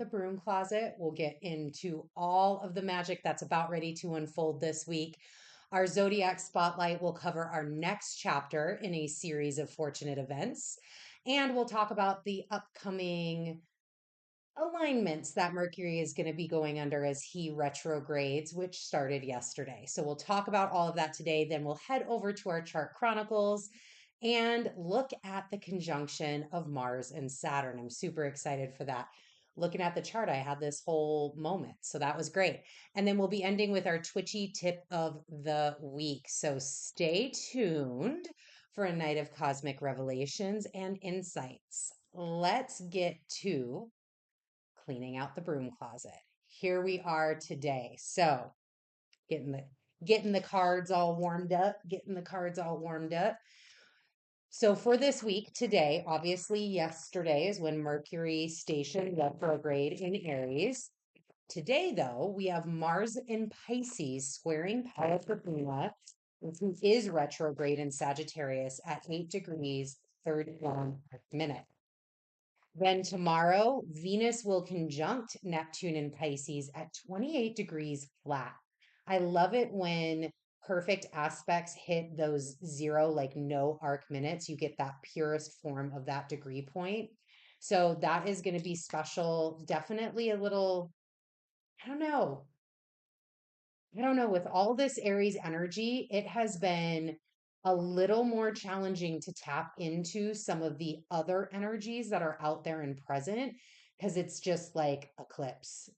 the broom closet. We'll get into all of the magic that's about ready to unfold this week. Our zodiac spotlight will cover our next chapter in a series of fortunate events. And we'll talk about the upcoming alignments that Mercury is going to be going under as he retrogrades, which started yesterday. So we'll talk about all of that today. Then we'll head over to our chart chronicles and look at the conjunction of Mars and Saturn. I'm super excited for that. Looking at the chart, I had this whole moment. So that was great. And then we'll be ending with our Twitchy tip of the week. So stay tuned for a night of cosmic revelations and insights. Let's get to cleaning out the broom closet. Here we are today. So getting the cards all warmed up, So for this week today, obviously yesterday is when Mercury stationed retrograde in Aries. Today, though, we have Mars in Pisces squaring Pallitrina, who is retrograde in Sagittarius at 8 degrees 31 minutes. Then tomorrow, Venus will conjunct Neptune in Pisces at 28 degrees flat. I love it when perfect aspects hit those zero, like no arc minutes. You get that purest form of that degree point. So that is going to be special. Definitely a little, I don't know. I don't know, with all this Aries energy, it has been a little more challenging to tap into some of the other energies that are out there and present because it's just like eclipse,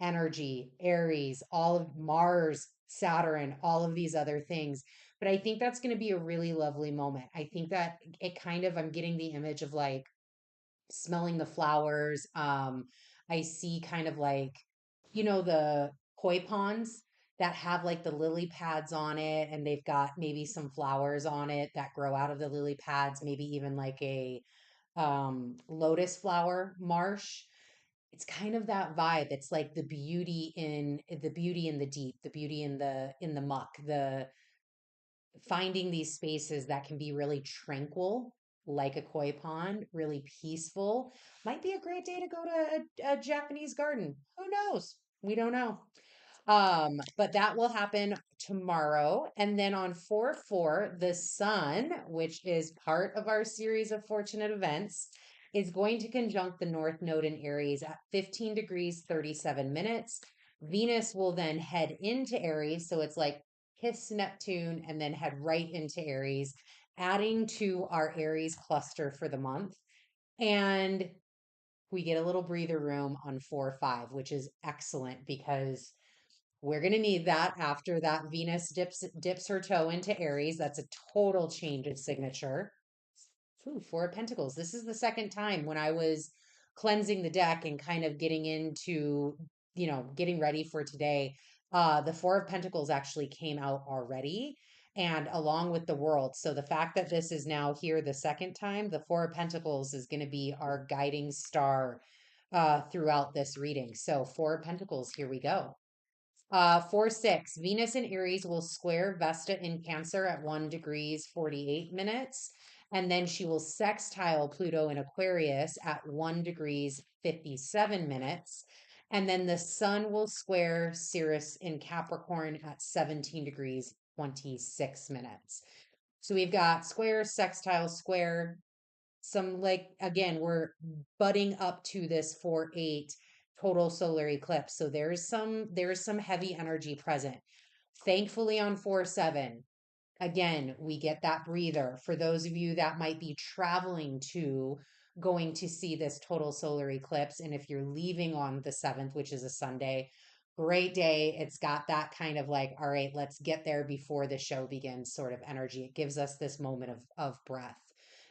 energy, Aries, all of Mars, Saturn, all of these other things. But I think that's going to be a really lovely moment. I think that I'm getting the image of like smelling the flowers. I see kind of like, the koi ponds that have like the lily pads on it, and they've got maybe some flowers on it that grow out of the lily pads, maybe even like a lotus flower marsh. It's kind of that vibe. It's like the beauty in the deep, the beauty in the muck, the finding these spaces that can be really tranquil, like a koi pond, really peaceful. Might be a great day to go to a Japanese garden. Who knows? We don't know. But that will happen tomorrow. And then on 4/4, the sun, which is part of our series of fortunate events, is going to conjunct the North Node in Aries at 15 degrees 37 minutes. Venus will then head into Aries. So it's like kiss Neptune and then head right into Aries, adding to our Aries cluster for the month. And we get a little breather room on 4/5, which is excellent because we're going to need that after that Venus dips her toe into Aries. That's a total change of signature. Ooh, Four of Pentacles. This is the second time when I was cleansing the deck and kind of getting into, getting ready for today. The Four of Pentacles actually came out already and along with the World. So the fact that this is now here the second time, the Four of Pentacles is going to be our guiding star throughout this reading. So Four of Pentacles, here we go. 4/6, Venus in Aries will square Vesta in Cancer at 1 degrees 48 minutes. And then she will sextile Pluto in Aquarius at 1 degrees 57 minutes. And then the sun will square Sirius in Capricorn at 17 degrees 26 minutes. So we've got square, sextile, square, some like, again, we're butting up to this 4/8 total solar eclipse. So there's some heavy energy present. Thankfully on 4/7, again, we get that breather. For those of you that might be traveling to going to see this total solar eclipse, and if you're leaving on the 7th, which is a Sunday, great day. It's got that kind of like, all right, let's get there before the show begins sort of energy. It gives us this moment of breath.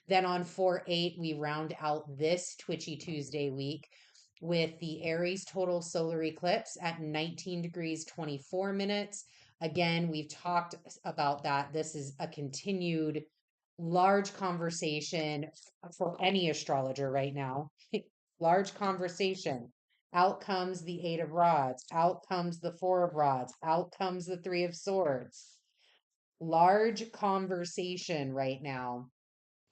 Then on 4/8, we round out this Twitchy Tuesday week with the Aries total solar eclipse at 19 degrees 24 minutes. Again, we've talked about that. This is a continued large conversation for any astrologer right now. Large conversation. Out comes the Eight of Rods. Out comes the Four of Rods. Out comes the Three of Swords. Large conversation right now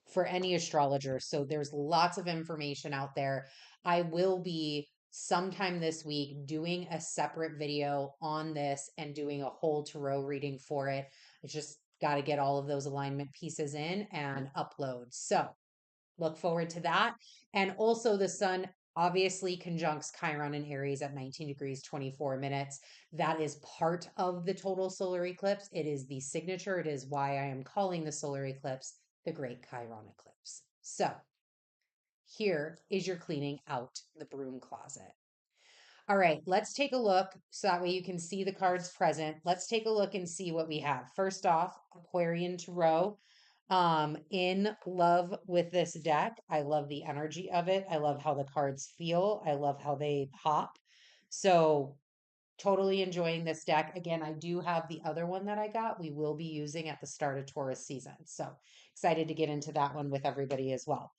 for any astrologer. So there's lots of information out there. I will be sometime this week doing a separate video on this and doing a whole tarot reading for it. I just got to get all of those alignment pieces in and upload. So look forward to that. And also the sun obviously conjuncts Chiron and Aries at 19 degrees 24 minutes. That is part of the total solar eclipse. It is the signature. It is why I am calling the solar eclipse the Great Chiron Eclipse. So here is your cleaning out the broom closet. All right, let's take a look so that way you can see the cards present. Let's take a look and see what we have. First off, Aquarian Tarot. In love with this deck. I love the energy of it. I love how the cards feel. I love how they pop. So totally enjoying this deck. Again, I do have the other one that I got. We will be using at the start of Taurus season. So excited to get into that one with everybody as well.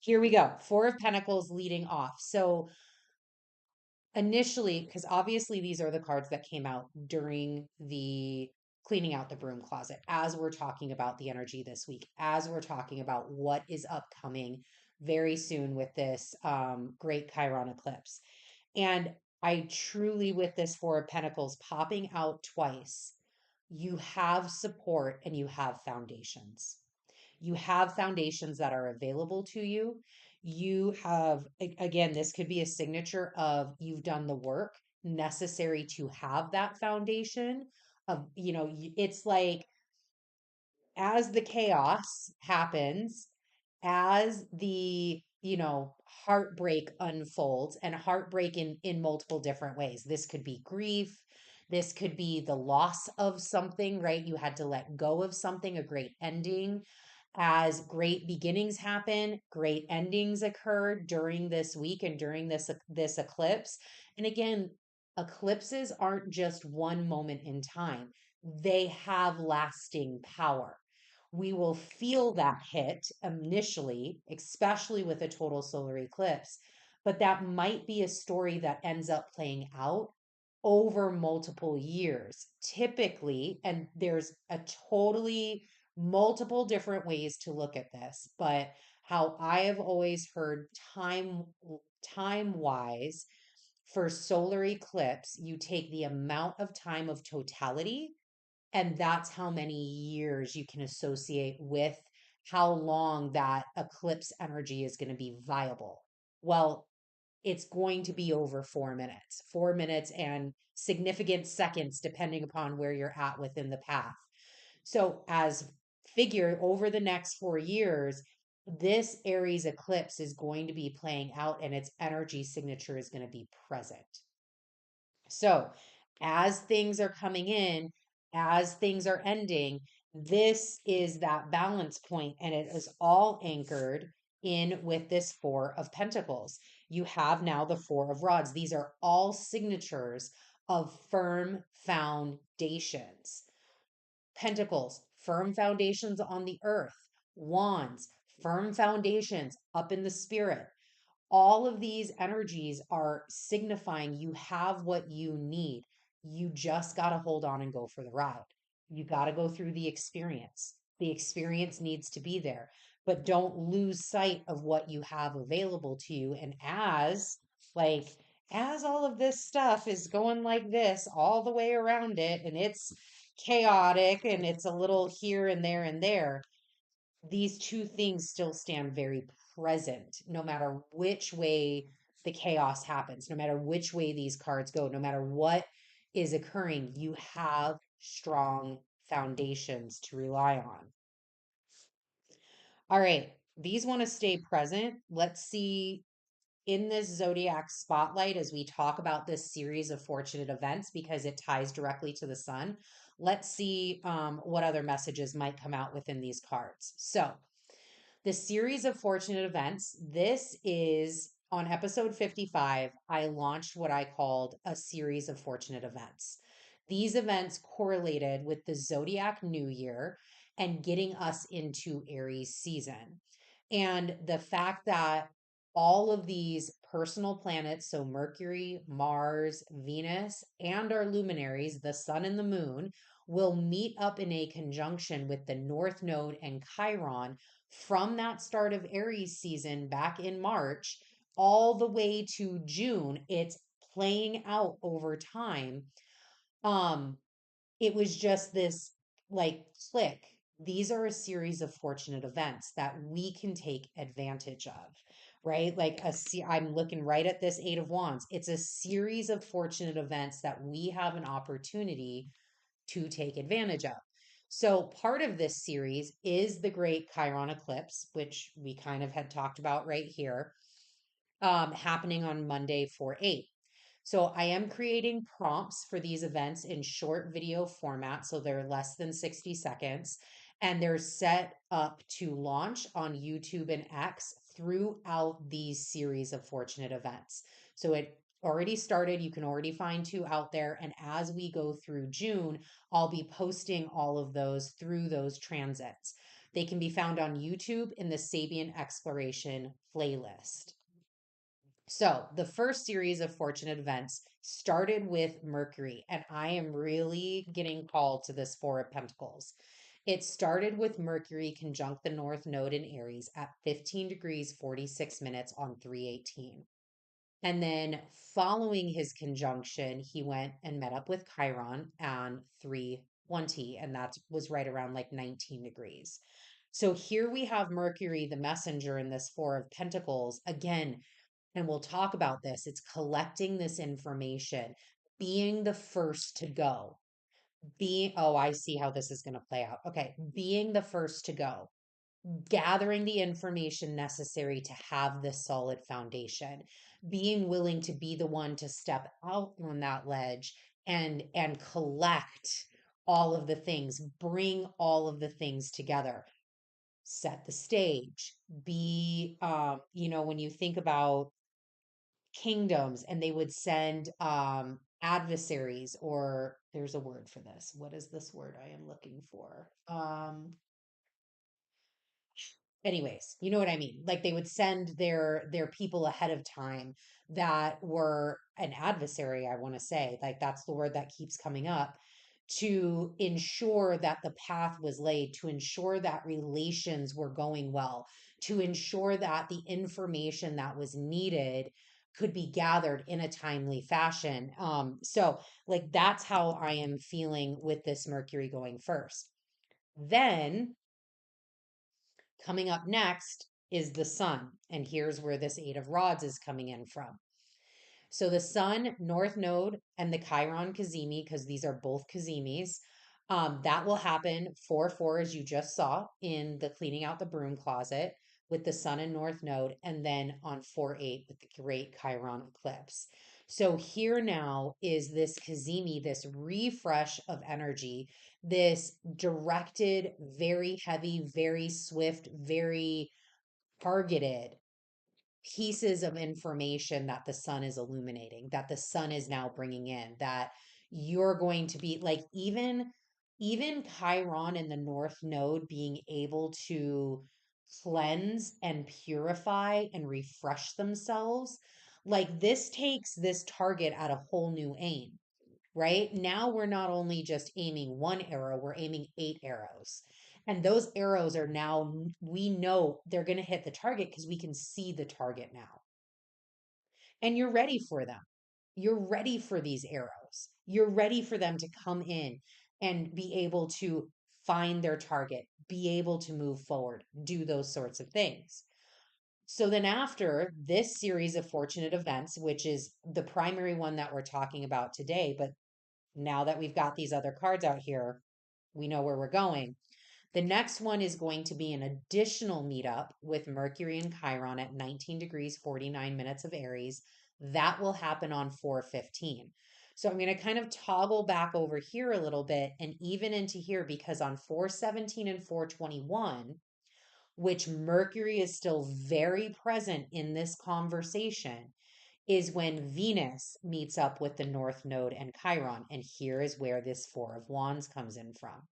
Here we go. Four of Pentacles leading off. So initially, because obviously these are the cards that came out during the cleaning out the broom closet, as we're talking about the energy this week, as we're talking about what is upcoming very soon with this great Chiron eclipse. And I truly, with this Four of Pentacles popping out twice, you have support and you have foundations. You have foundations that are available to you. You have, again, this could be a signature of you've done the work necessary to have that foundation of, it's like as the chaos happens, as the, heartbreak unfolds, and heartbreak in multiple different ways. This could be grief. This could be the loss of something, right? You had to let go of something, a great ending. As great beginnings happen, great endings occur during this week and during this eclipse. And again, eclipses aren't just one moment in time. They have lasting power. We will feel that hit initially, especially with a total solar eclipse, but that might be a story that ends up playing out over multiple years, typically. And there's a totally multiple different ways to look at this, but how I have always heard time wise for solar eclipse, you take the amount of time of totality, and that's how many years you can associate with how long that eclipse energy is going to be viable. Well, it's going to be over 4 minutes, 4 minutes and significant seconds, depending upon where you're at within the path. So, as figure over the next 4 years, this Aries eclipse is going to be playing out and its energy signature is going to be present. So, as things are coming in, as things are ending, this is that balance point, and it is all anchored in with this Four of Pentacles. You have now the Four of Rods. These are all signatures of firm foundations. Pentacles, firm foundations on the earth. Wands, firm foundations up in the spirit. All of these energies are signifying you have what you need. You just got to hold on and go for the ride. You got to go through the experience. The experience needs to be there, but don't lose sight of what you have available to you. And as all of this stuff is going like this all the way around it, and it's chaotic and it's a little here and there, these two things still stand very present no matter which way the chaos happens, no matter which way these cards go, no matter what is occurring. You have strong foundations to rely on. All right, these want to stay present. Let's see in this zodiac spotlight as we talk about this series of fortunate events, because it ties directly to the sun. Let's see what other messages might come out within these cards. So the series of fortunate events, this is on episode 55. I launched what I called a series of fortunate events. These events correlated with the zodiac new year and getting us into Aries season. And the fact that all of these personal planets, so Mercury, Mars, Venus, and our luminaries, the sun and the moon, will meet up in a conjunction with the North Node and Chiron from that start of Aries season back in March all the way to June. It's playing out over time. Um, it was just this like click. These are a series of fortunate events that we can take advantage of, right? I'm looking right at this Eight of Wands. It's a series of fortunate events that we have an opportunity to take advantage of. So, part of this series is the Great Chiron eclipse, which we kind of had talked about right here, happening on Monday, 4/8. So I am creating prompts for these events in short video format. So they're less than 60 seconds and they're set up to launch on YouTube and X throughout these series of fortunate events. So it already started. You can already find two out there. And as we go through June, I'll be posting all of those through those transits. They can be found on YouTube in the Sabian Exploration playlist. So, the first series of fortunate events started with Mercury, and I am really getting called to this Four of Pentacles. It started with Mercury conjunct the North Node in Aries at 15 degrees 46 minutes on 3/18. And then following his conjunction, he went and met up with Chiron on 3/20, and that was right around like 19 degrees. So here we have Mercury, the messenger, in this Four of Pentacles. Again, and we'll talk about this. It's collecting this information, being the first to go. Oh, I see how this is going to play out. Okay. Being the first to go, gathering the information necessary to have this solid foundation, being willing to be the one to step out on that ledge and collect all of the things, bring all of the things together, set the stage, be, when you think about kingdoms and they would send adversaries, or there's a word for this. What is this word I am looking for? Anyways, you know what I mean? Like they would send their people ahead of time that were an adversary, I want to say. Like that's the word that keeps coming up, to ensure that the path was laid, to ensure that relations were going well, to ensure that the information that was needed could be gathered in a timely fashion. So like that's how I am feeling with this Mercury going first. Then coming up next is the sun. And here's where this Eight of Rods is coming in from. So the sun, North Node, and the Chiron Cazimi, because these are both Cazimis, that will happen 4/4, as you just saw in the cleaning out the broom closet with the sun and North Node, and then on 4/8 with the great Chiron eclipse. So here now is this Cazimi, this refresh of energy, this directed, very heavy, very swift, very targeted pieces of information that the sun is illuminating, that the sun is now bringing in, that you're going to be like, even Chiron in the North Node being able to cleanse and purify and refresh themselves, like this takes this target at a whole new aim. Right now, we're not only just aiming one arrow, we're aiming 8 arrows. And those arrows are now, we know they're going to hit the target because we can see the target now. And you're ready for them. You're ready for these arrows. You're ready for them to come in and be able to find their target, be able to move forward, do those sorts of things. So then, after this series of fortunate events, which is the primary one that we're talking about today, but now that we've got these other cards out here, we know where we're going. The next one is going to be an additional meetup with Mercury and Chiron at 19 degrees 49 minutes of Aries. That will happen on 4/15. So I'm going to kind of toggle back over here a little bit and even into here, because on 4/17 and 4/21, which Mercury is still very present in this conversation, is when Venus meets up with the North Node and Chiron. And here is where this Four of Wands comes in from.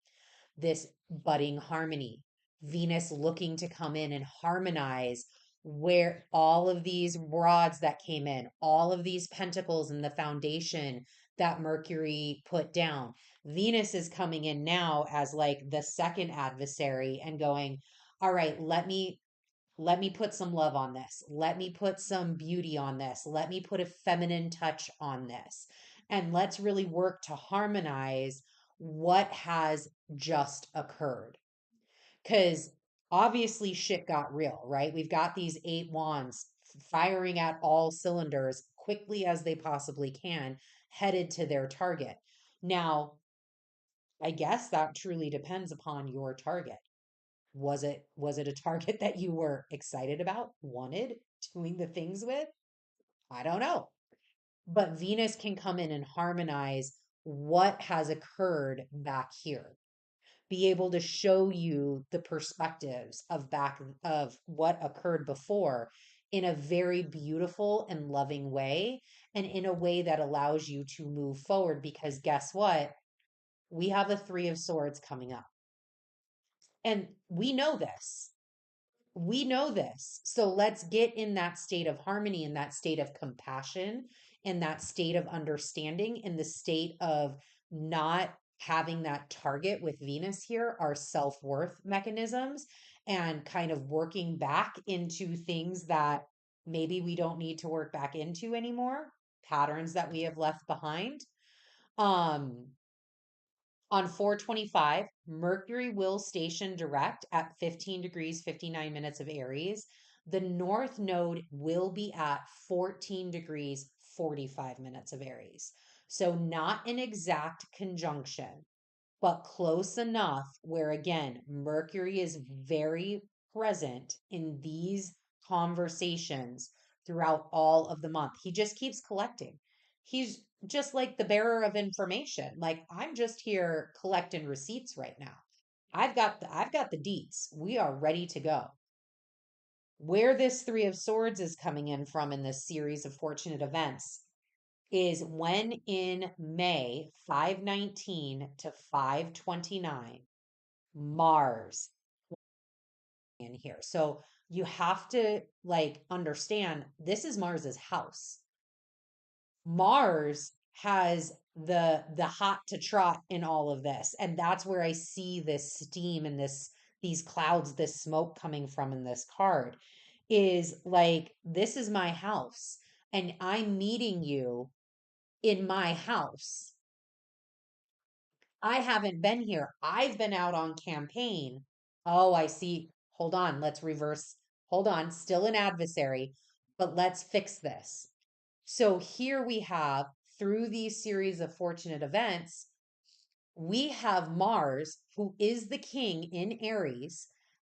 This budding harmony, Venus looking to come in and harmonize where all of these rods that came in, all of these pentacles and the foundation that Mercury put down. Venus is coming in now as like the second adversary and going, all right, let me Let me put some love on this. Let me put some beauty on this. Let me put a feminine touch on this. And let's really work to harmonize what has just occurred. Because obviously shit got real, right? We've got these 8 wands firing at all cylinders quickly as they possibly can, headed to their target. Now, I guess that truly depends upon your target. Was it a target that you were excited about, wanted, doing the things with? I don't know. But Venus can come in and harmonize what has occurred back here, be able to show you the perspectives of back of what occurred before in a very beautiful and loving way, and in a way that allows you to move forward, because guess what? We have a 3 of Swords coming up, and we know this. So let's get in that state of harmony, in that state of compassion, in that state of understanding, in the state of not having that target with Venus here, our self worth mechanisms, and kind of working back into things that maybe we don't need to work back into anymore, patterns that we have left behind. Um, on 425, Mercury will station direct at 15 degrees, 59 minutes of Aries. The North Node will be at 14 degrees, 45 minutes of Aries. So, not an exact conjunction, but close enough where, again, Mercury is very present in these conversations throughout all of the month. He just keeps collecting. He's just like the bearer of information. Like, I'm just here collecting receipts right now. I've got the deets. We are ready to go. Where this 3 of Swords is coming in from in this series of fortunate events is when in May 519 to 529, Mars in here. So you have to like understand this is Mars's house. Mars has the hot to trot in all of this. And that's where I see this steam and these clouds, this smoke coming from in this card, is like, this is my house and I'm meeting you in my house. I haven't been here. I've been out on campaign. Oh, I see. Hold on. Let's reverse. Hold on. Still an adversary, but let's fix this. So here we have, through these series of fortunate events, we have Mars, who is the king in Aries,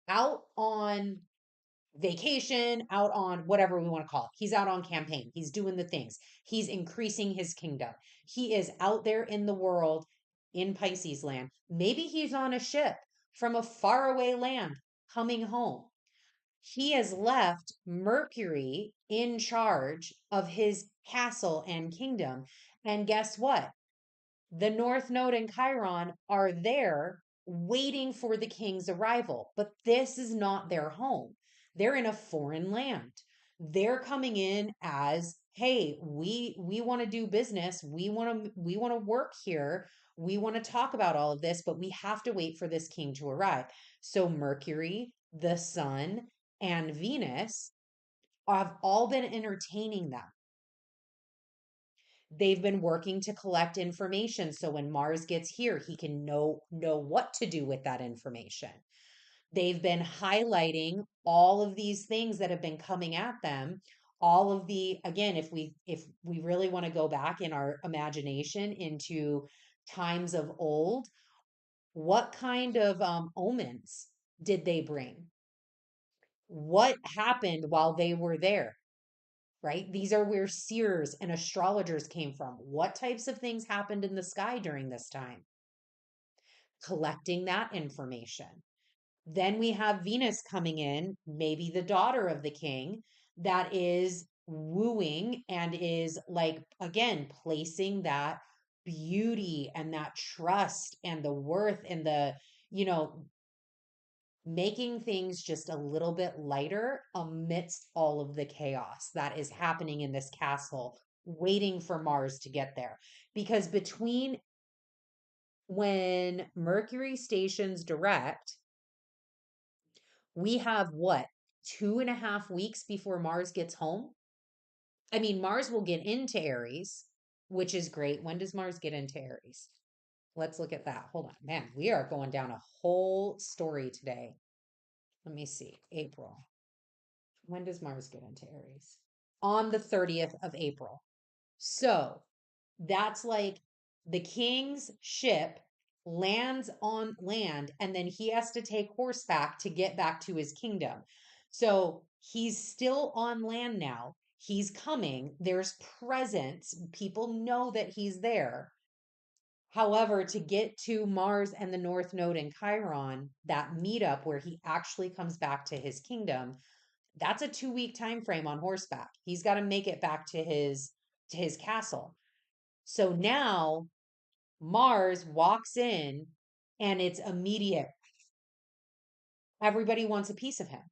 out on vacation, out on whatever we want to call it. He's out on campaign. He's doing the things. He's increasing his kingdom. He is out there in the world in Pisces land. Maybe he's on a ship from a faraway land coming home. He has left Mercury in charge of his castle and kingdom. And guess what? The North Node and Chiron are there waiting for the king's arrival, but this is not their home. They're in a foreign land. They're coming in as, hey, we want to do business. We want to work here. We want to talk about all of this, but we have to wait for this king to arrive. So Mercury, the sun, and Venus have all been entertaining them. They've been working to collect information so when Mars gets here, he can know what to do with that information. They've been highlighting all of these things that have been coming at them. All of the, again, if we really want to go back in our imagination into times of old, what kind of omens did they bring? What happened while they were there? Right? These are where seers and astrologers came from. What types of things happened in the sky during this time? Collecting that information. Then we have Venus coming in, maybe the daughter of the king, that is wooing and is like, again, placing that beauty and that trust and the worth and the, you know, making things just a little bit lighter amidst all of the chaos that is happening in this castle, waiting for Mars to get there. Because between when Mercury stations direct, we have what? 2.5 weeks before Mars gets home. I mean, Mars will get into Aries, which is great. When does Mars get into Aries? Let's look at that. Hold on. Man, we are going down a whole story today. Let me see. April. When does Mars get into Aries? On the 30th of April. So that's like the king's ship lands on land and then he has to take horseback to get back to his kingdom. So he's still on land now. He's coming. There's presence. People know that he's there. However, to get to Mars and the North Node in Chiron, that meetup where he actually comes back to his kingdom, that's a 2 week time frame on horseback. He's got to make it back to his castle. So now Mars walks in and it's immediate. Everybody wants a piece of him.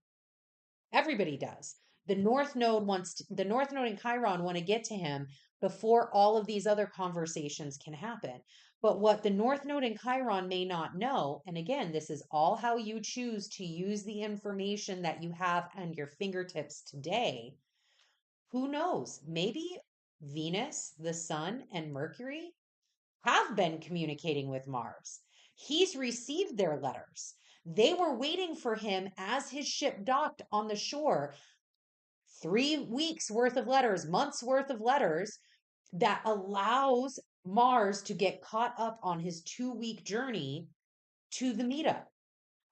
Everybody does. The North Node and Chiron want to get to him before all of these other conversations can happen. But what the North Node and Chiron may not know, and again, this is all how you choose to use the information that you have on your fingertips today. Who knows? Maybe Venus, the Sun, and Mercury have been communicating with Mars. He's received their letters. They were waiting for him as his ship docked on the shore. 3 weeks worth of letters, months worth of letters that allows Mars to get caught up on his 2 week journey to the meetup.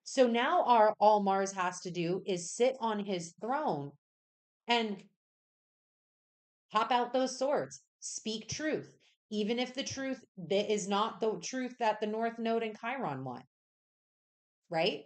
So now all Mars has to do is sit on his throne and pop out those swords, speak truth, even if the truth is not the truth that the North Node and Chiron want, right?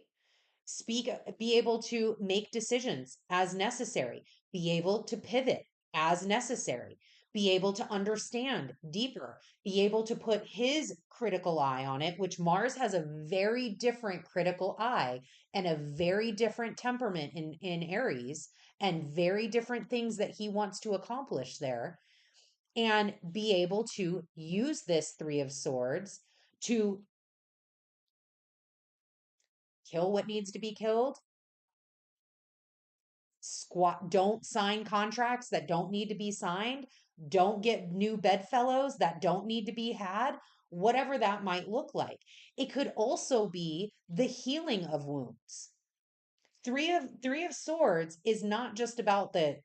Speak, be able to make decisions as necessary, be able to pivot as necessary, be able to understand deeper, be able to put his critical eye on it, which Mars has a very different critical eye and a very different temperament in Aries and very different things that he wants to accomplish there, and be able to use this Three of Swords to kill what needs to be killed, don't sign contracts that don't need to be signed, don't get new bedfellows that don't need to be had, whatever that might look like. It could also be the healing of wounds. Three of Swords is not just about this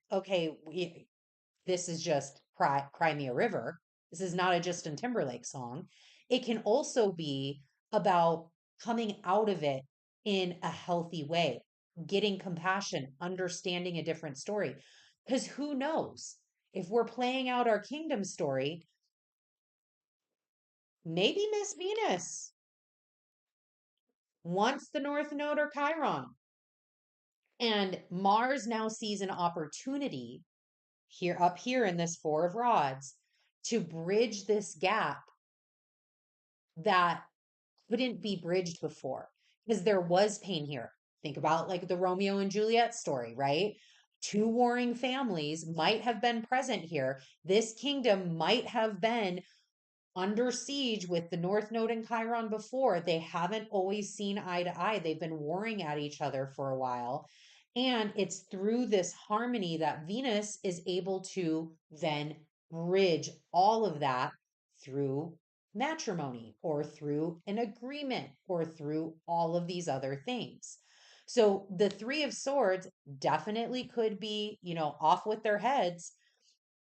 is just Cry Me a River. This is not a Justin Timberlake song. It can also be about coming out of it in a healthy way, getting compassion, understanding a different story. Because who knows? If we're playing out our kingdom story, maybe Miss Venus wants the North Node or Chiron. And Mars now sees an opportunity here in this Four of Rods to bridge this gap that couldn't be bridged before because there was pain here. Think about like the Romeo and Juliet story, right? Two warring families might have been present here. This kingdom might have been under siege with the North Node and Chiron before. They haven't always seen eye to eye. They've been warring at each other for a while. And it's through this harmony that Venus is able to then bridge all of that through matrimony or through an agreement or through all of these other things. So the Three of Swords definitely could be, off with their heads,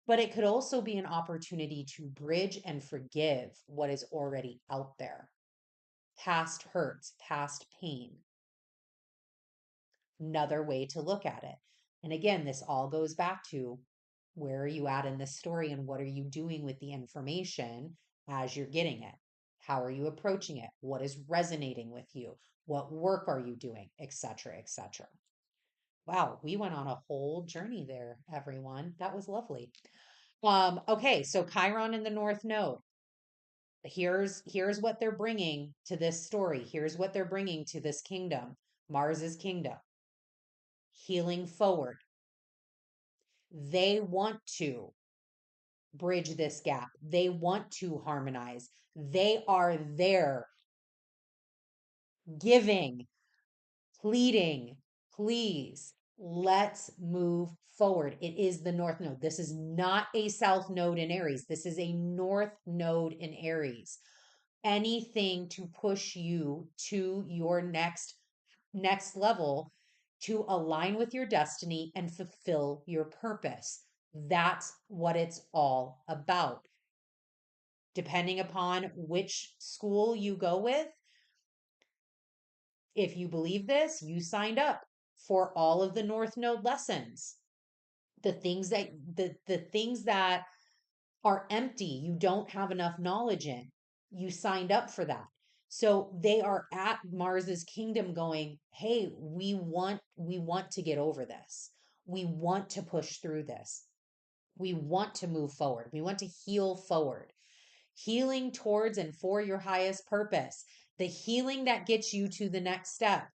but it could also be an opportunity to bridge and forgive what is already out there. Past hurts, past pain. Another way to look at it. And again, this all goes back to where are you at in this story and what are you doing with the information as you're getting it? How are you approaching it? What is resonating with you? What work are you doing? Etc., etc. Wow, we went on a whole journey there, everyone. That was lovely. Okay, so Chiron in the North Node. Here's what they're bringing to this story. Here's what they're bringing to this kingdom, Mars's kingdom. Healing forward. They want to bridge this gap. They want to harmonize. They are there giving, pleading, please Let's move forward. It is the North Node. This is not a South Node in Aries. This is a North Node in Aries. Anything to push you to your next level, to align with your destiny and fulfill your purpose. That's what it's all about. Depending upon which school you go with, if you believe this, you signed up for all of the North Node lessons. The things that are empty, you don't have enough knowledge in. You signed up for that. So they are at Mars's kingdom going, "Hey, we want to get over this. We want to push through this. We want to move forward. We want to heal forward. Healing towards and for your highest purpose. The healing that gets you to the next step."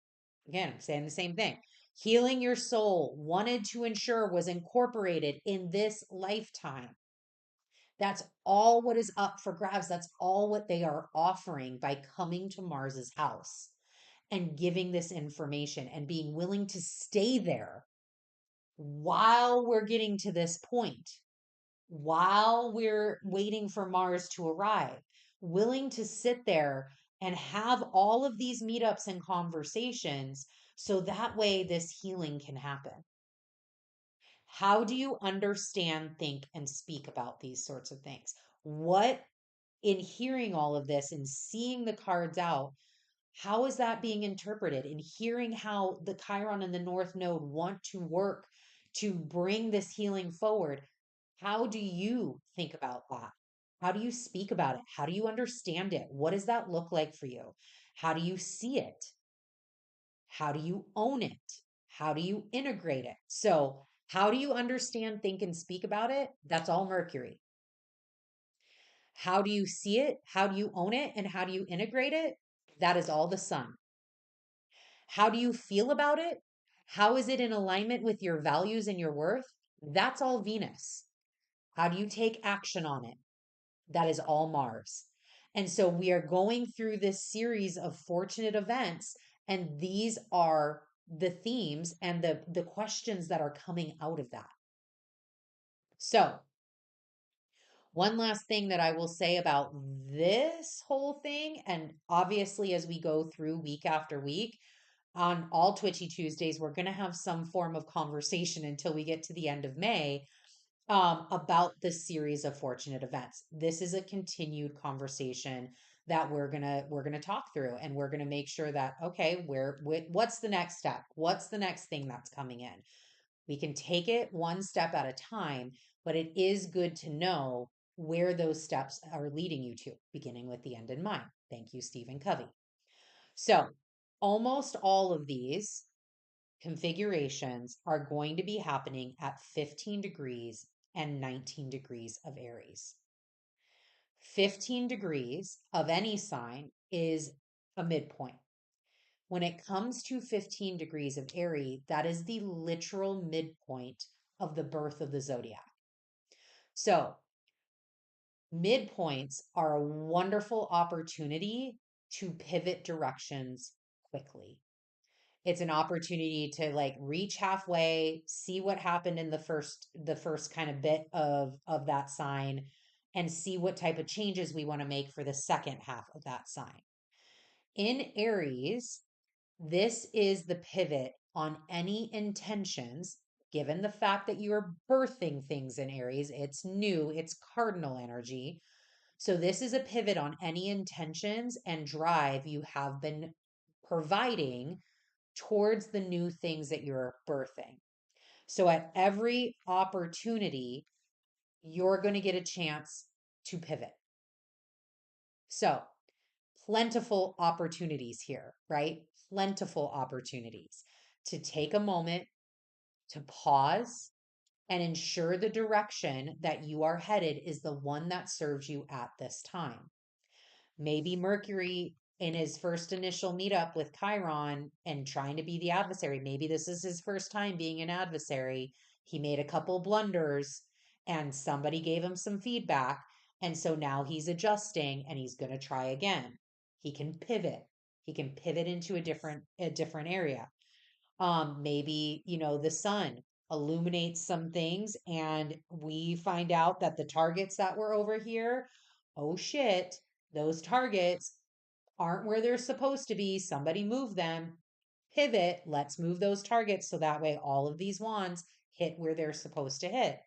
Again, I'm saying the same thing. Healing your soul, wanted to ensure was incorporated in this lifetime. That's all what is up for grabs. That's all what they are offering by coming to Mars's house and giving this information and being willing to stay there while we're getting to this point, while we're waiting for Mars to arrive, willing to sit there and have all of these meetups and conversations so that way this healing can happen. How do you understand, think, and speak about these sorts of things? What, in hearing all of this and seeing the cards out, how is that being interpreted? In hearing how the Chiron and the North Node want to work to bring this healing forward, how do you think about that? How do you speak about it? How do you understand it? What does that look like for you? How do you see it? How do you own it? How do you integrate it? So, how do you understand, think, and speak about it? That's all Mercury. How do you see it? How do you own it? And how do you integrate it? That is all the Sun. How do you feel about it? How is it in alignment with your values and your worth? That's all Venus. How do you take action on it? That is all Mars. And so we are going through this series of fortunate events, and these are the themes and the questions that are coming out of that. So, one last thing that I will say about this whole thing, and obviously as we go through week after week, on all Twitchy Tuesdays, we're going to have some form of conversation until we get to the end of May, about this series of fortunate events. This is a continued conversation that we're gonna talk through, and we're gonna make sure that, okay, what's the next step? What's the next thing that's coming in? We can take it one step at a time, but it is good to know where those steps are leading you to, beginning with the end in mind. Thank you, Stephen Covey. So, almost all of these configurations are going to be happening at 15 degrees and 19 degrees of Aries. 15 degrees of any sign is a midpoint. When it comes to 15 degrees of Aries, that is the literal midpoint of the birth of the zodiac. So, midpoints are a wonderful opportunity to pivot directions quickly. It's an opportunity to like reach halfway, see what happened in the first kind of bit of that sign, and see what type of changes we want to make for the second half of that sign. In Aries, this is the pivot on any intentions, given the fact that you're birthing things in Aries. It's new, it's cardinal energy. So this is a pivot on any intentions and drive you have been providing towards the new things that you're birthing. So at every opportunity, you're going to get a chance to pivot. So plentiful opportunities here, right? Plentiful opportunities to take a moment to pause and ensure the direction that you are headed is the one that serves you at this time. Maybe Mercury in his first initial meetup with Chiron and trying to be the adversary. Maybe this is his first time being an adversary. He made a couple blunders and somebody gave him some feedback. And so now he's adjusting and he's going to try again. He can pivot. He can pivot into a different area. Maybe, the sun illuminates some things and we find out that the targets that were over here, oh shit, those targets aren't where they're supposed to be. Somebody move them. Pivot. Let's move those targets so that way all of these wands hit where they're supposed to hit.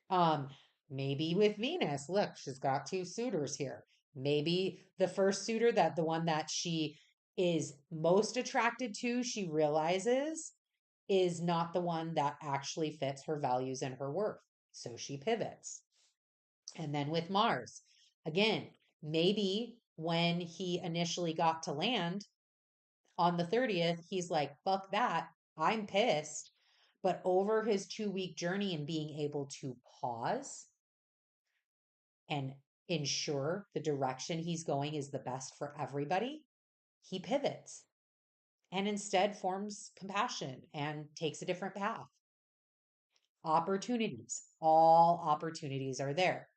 Um, Maybe with Venus, look, she's got two suitors here. Maybe the first suitor, that the one that she is most attracted to, she realizes is not the one that actually fits her values and her worth. So she pivots. And then with Mars, again, maybe when he initially got to land on the 30th, he's like, fuck that. I'm pissed. But over his 2 week journey and being able to pause and ensure the direction he's going is the best for everybody, he pivots and instead forms compassion and takes a different path. Opportunities, all opportunities are there.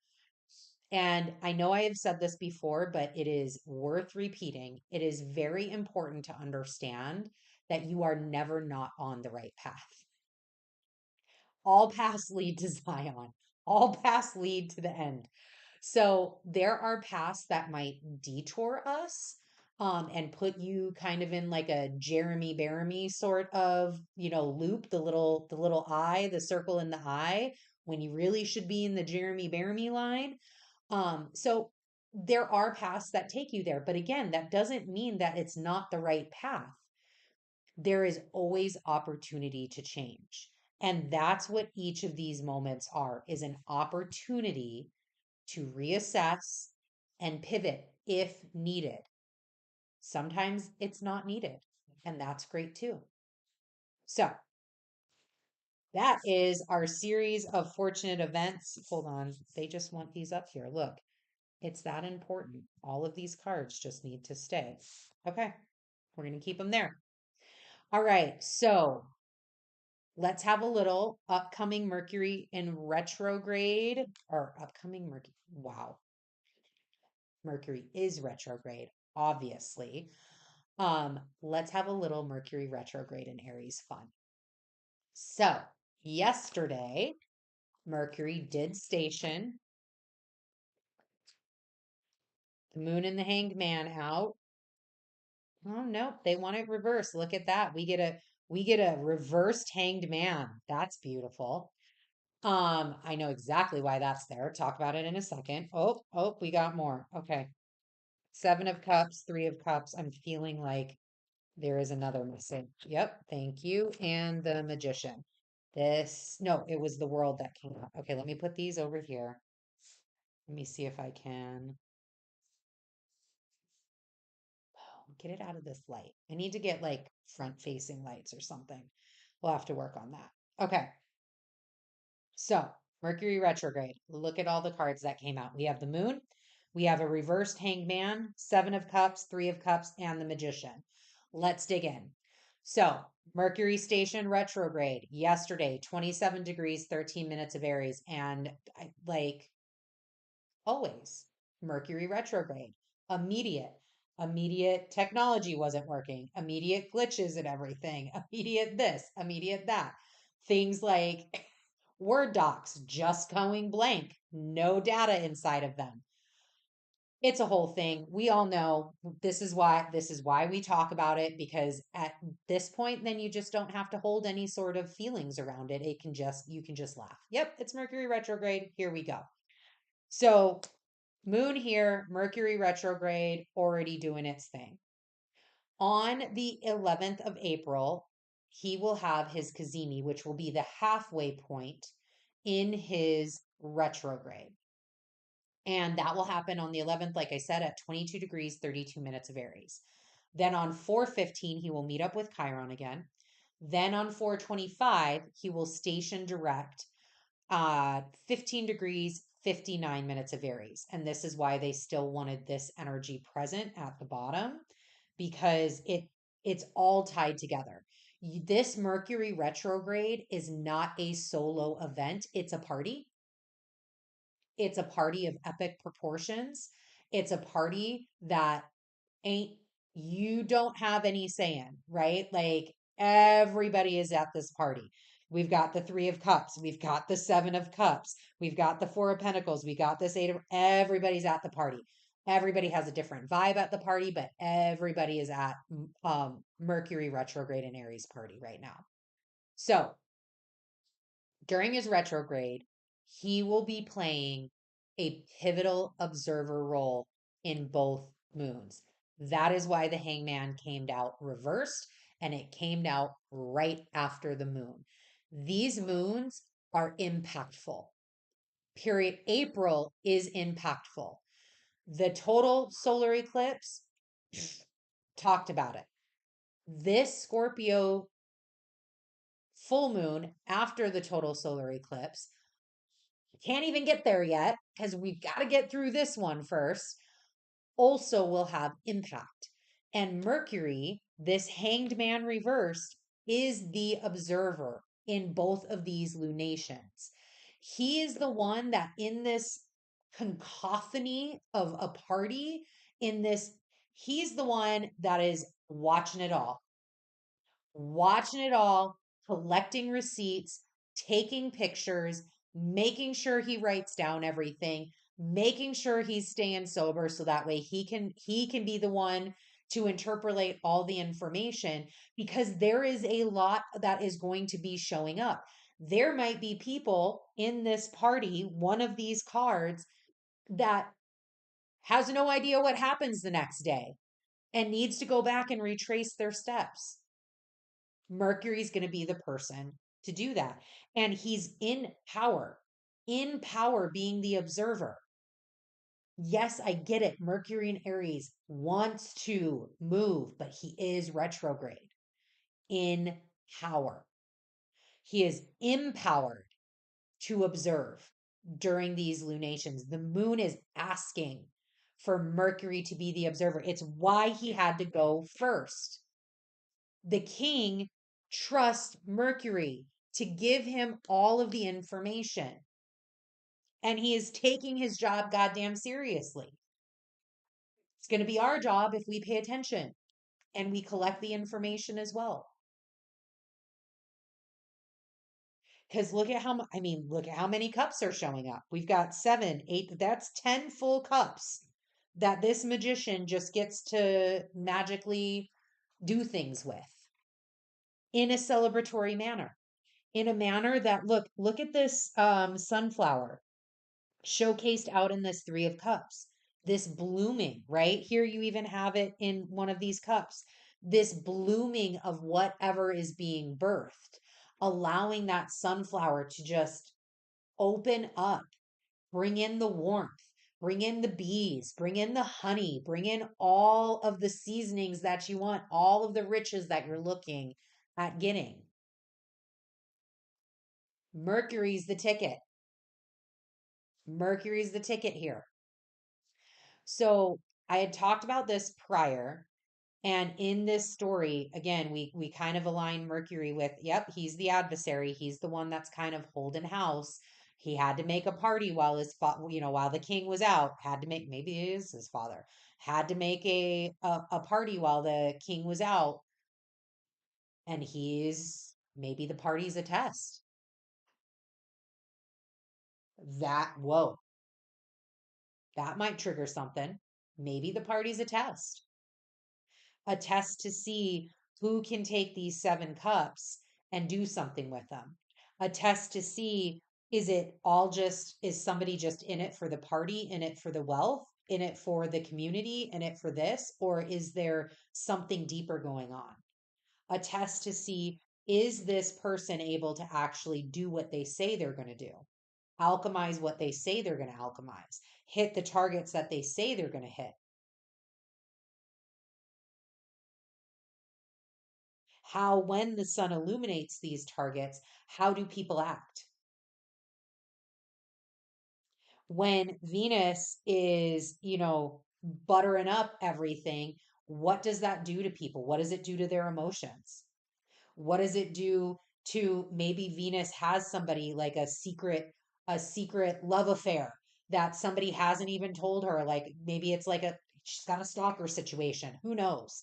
And I know I have said this before, but it is worth repeating. It is very important to understand that you are never not on the right path. All paths lead to Zion, all paths lead to the end. So there are paths that might detour us, and put you kind of in like a Jeremy Bearimy sort of, loop, the little eye, the circle in the eye, when you really should be in the Jeremy Bearimy line. So there are paths that take you there, but again, that doesn't mean that it's not the right path. There is always opportunity to change. And that's what each of these moments are, is an opportunity to reassess and pivot if needed. Sometimes it's not needed, and that's great too. So that is our series of fortunate events. Hold on, they just want these up here. Look, it's that important. All of these cards just need to stay. Okay, we're going to keep them there. All right, so let's have a little upcoming Mercury in retrograde, or upcoming Mercury. Wow. Mercury is retrograde, obviously. Let's have a little Mercury retrograde in Aries fun. So, yesterday, Mercury did station the moon and the hanged man out. Oh no, they want it reversed. Look at that. We get a reversed hanged man. That's beautiful. I know exactly why that's there. Talk about it in a second. Oh, we got more. Okay. 7 of Cups, 3 of Cups. I'm feeling like there is another missing. Yep, thank you. And the Magician. No, it was the World that came up. Okay, let me put these over here. Let me see if I can get it out of this light. I need to get like front facing lights or something. We'll have to work on that. Okay. So, Mercury retrograde. Look at all the cards that came out. We have the moon, we have a reversed hanged man, 7 of Cups, 3 of Cups, and the Magician. Let's dig in. So, Mercury station retrograde yesterday, 27 degrees, 13 minutes of Aries. And like always, Mercury retrograde, immediate. Immediate technology wasn't working, immediate glitches and everything, immediate this, immediate that. Things like Word docs just going blank, no data inside of them. It's a whole thing. We all know this is why we talk about it, because at this point then you just don't have to hold any sort of feelings around it. You can just laugh. Yep, it's Mercury retrograde. Here we go. So, moon here, Mercury retrograde already doing its thing. On the 11th of April, he will have his Cazimi, which will be the halfway point in his retrograde. And that will happen on the 11th, like I said, at 22 degrees, 32 minutes of Aries. Then on 4/15, he will meet up with Chiron again. Then on 4/25, he will station direct 15 degrees, 59 minutes of Aries. And this is why they still wanted this energy present at the bottom, because it's all tied together. This Mercury retrograde is not a solo event, it's a party. It's a party of epic proportions. It's a party that ain't you don't have any say in, right? Like Everybody is at this party. We've got the Three of Cups. We've got the Seven of Cups. We've got the Four of Pentacles. We got this Eight of. Everybody's at the party. Everybody has a different vibe at the party, but everybody is at Mercury retrograde in Aries party right now. So during his retrograde, he will be playing a pivotal observer role in both moons. That is why the hangman came out reversed and it came out right after the moon. These moons are impactful. Period. April is impactful. The total solar eclipse, talked about it. This Scorpio full moon after the total solar eclipse, can't even get there yet because we've got to get through this one first, also will have impact. And Mercury, this hanged man reversed, is the observer in both of these lunations. He is the one that in this cacophony of a party, in this, he's the one that is watching it all, collecting receipts, taking pictures, making sure he writes down everything, making sure he's staying sober so that way he can be the one to interpolate all the information because there is a lot that is going to be showing up. There might be people in this party, one of these cards that has no idea what happens the next day and needs to go back and retrace their steps. Mercury's going to be the person to do that. And he's in power being the observer. Yes, I get it. Mercury in Aries wants to move, but he is retrograde in power. He is empowered to observe during these lunations. The moon is asking for Mercury to be the observer. It's why he had to go first. The king trusts Mercury to give him all of the information. And he is taking his job goddamn seriously. It's going to be our job if we pay attention and we collect the information as well. Because look at look at how many cups are showing up. We've got 7, 8, that's 10 full cups that this magician just gets to magically do things with in a celebratory manner. In a manner that look at this sunflower showcased out in this Three of Cups, this blooming right here. You even have it in one of these cups, this blooming of whatever is being birthed, allowing that sunflower to just open up, bring in the warmth, bring in the bees, bring in the honey, bring in all of the seasonings that you want, all of the riches that you're looking at getting. Mercury's the ticket. Mercury's the ticket here. So I had talked about this prior. And in this story, again, we kind of align Mercury with, yep, he's the adversary. He's the one that's kind of holding house. He had to make a party while while the king was out, had to make, maybe it is his father, had to make a party while the king was out. And maybe the party's a test. Whoa, that might trigger something. Maybe the party's a test to see who can take these 7 cups and do something with them. A test to see, is somebody just in it for the party, in it for the wealth, in it for the community, in it for this, or is there something deeper going on? A test to see, is this person able to actually do what they say they're going to do? Alchemize what they say they're going to alchemize, hit the targets that they say they're going to hit. How, when the sun illuminates these targets, how do people act? When Venus is, buttering up everything, what does that do to people? What does it do to their emotions? What does it do to, maybe Venus has somebody like a secret love affair that somebody hasn't even told her? Like maybe it's like she's got a stalker situation. Who knows?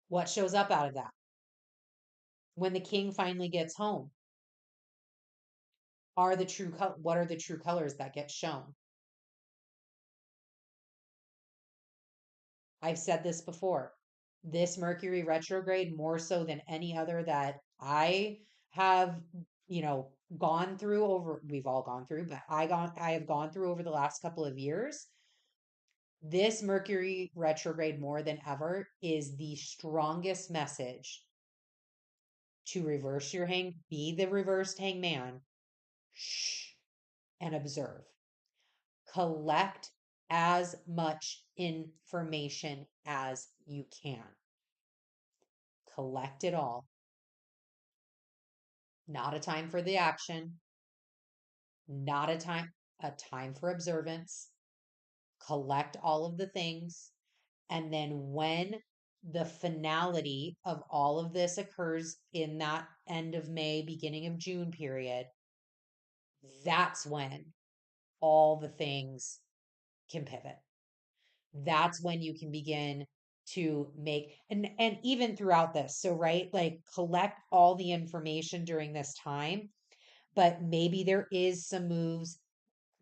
What shows up out of that? When the king finally gets home, what are the true colors that get shown? I've said this before. This Mercury retrograde, more so than any other that I have, gone through over, we've all gone through, but I have gone through over the last couple of years. This Mercury retrograde, more than ever, is the strongest message to be the reversed hangman, shh, and observe. Collect as much information as you can. Collect it all. Not a time for the action, not a time for observance. Collect all of the things. And then when the finality of all of this occurs in that end of May, beginning of June period, that's when all the things can pivot. That's when you can begin to make and even throughout this. So, right, like collect all the information during this time, but maybe there is some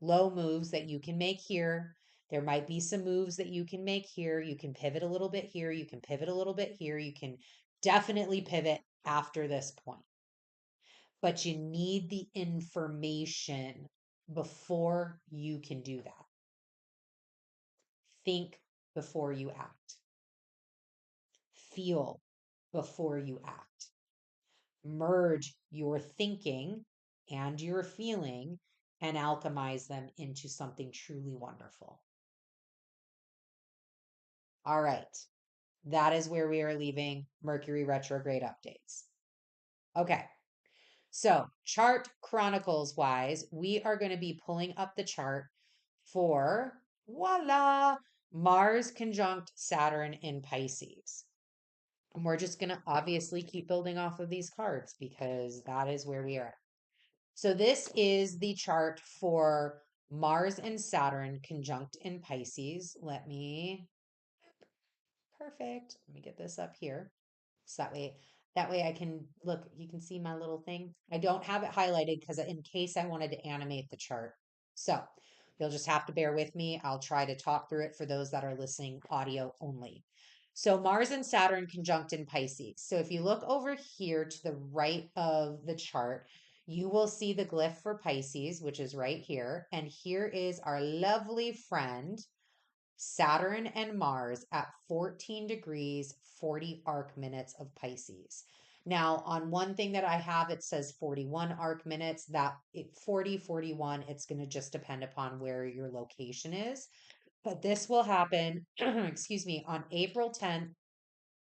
low moves that you can make here. There might be some moves that you can make here. You can pivot a little bit here. You can pivot a little bit here. You can definitely pivot after this point. But you need the information before you can do that. Think before you act. Feel before you act. Merge your thinking and your feeling and alchemize them into something truly wonderful. All right. That is where we are leaving Mercury retrograde updates. Okay. So, chart chronicles wise, we are going to be pulling up the chart for voila, Mars conjunct Saturn in Pisces. And we're just going to obviously keep building off of these cards because that is where we are. So, this is the chart for Mars and Saturn conjunct in Pisces. Perfect. Let me get this up here. So that way I can look, you can see my little thing. I don't have it highlighted because in case I wanted to animate the chart. So you'll just have to bear with me. I'll try to talk through it for those that are listening audio only. So Mars and Saturn conjunct in Pisces. So if you look over here to the right of the chart, you will see the glyph for Pisces, which is right here. And here is our lovely friend, Saturn and Mars at 14 degrees, 40 arc minutes of Pisces. Now, on one thing that I have, it says 41 arc minutes. That 40, 41, it's going to just depend upon where your location is. But this will happen, excuse me, on April 10th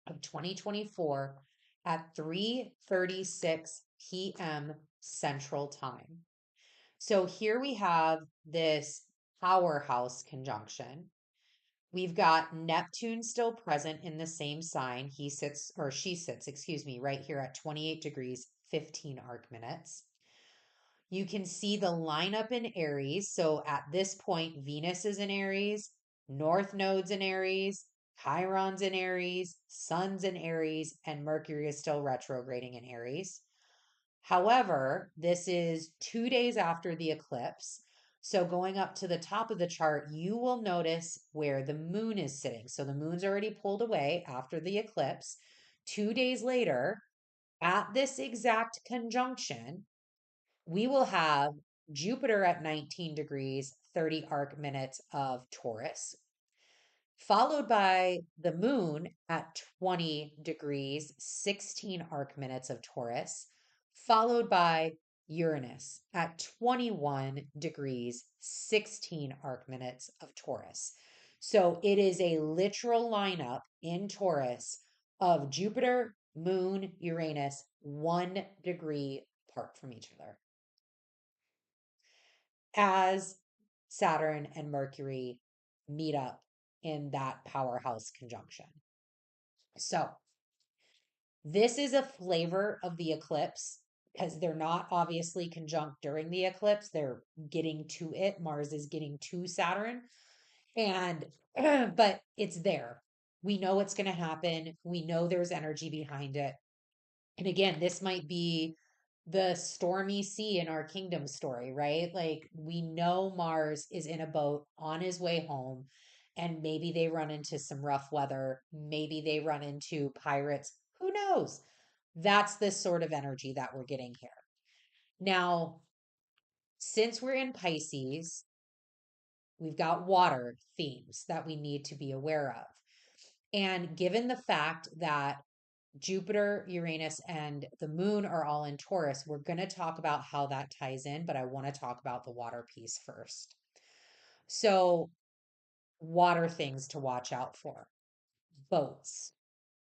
of 2024 at 3:36 p.m. Central Time. So here we have this powerhouse conjunction. We've got Neptune still present in the same sign. She sits, excuse me, right here at 28 degrees, 15 arc minutes. You can see the lineup in Aries. So at this point, Venus is in Aries, North Node's in Aries, Chiron's in Aries, Sun's in Aries, and Mercury is still retrograding in Aries. However, this is 2 days after the eclipse. So going up to the top of the chart, you will notice where the moon is sitting. So the moon's already pulled away after the eclipse. 2 days later, at this exact conjunction, we will have Jupiter at 19 degrees, 30 arc minutes of Taurus, followed by the moon at 20 degrees, 16 arc minutes of Taurus, followed by Uranus at 21 degrees, 16 arc minutes of Taurus. So it is a literal lineup in Taurus of Jupiter, Moon, Uranus, 1 degree apart from each other, as Saturn and Mercury meet up in that powerhouse conjunction. So, this is a flavor of the eclipse because they're not obviously conjunct during the eclipse. They're getting to it. Mars is getting to Saturn. And, but it's there. We know it's going to happen. We know there's energy behind it. And again, this might be the stormy sea in our kingdom story, right? Like we know Mars is in a boat on his way home, and maybe they run into some rough weather. Maybe they run into pirates. Who knows? That's this sort of energy that we're getting here. Now, since we're in Pisces, we've got water themes that we need to be aware of. And given the fact that Jupiter, Uranus, and the moon are all in Taurus, we're going to talk about how that ties in, but I want to talk about the water piece first. So, water things to watch out for: boats,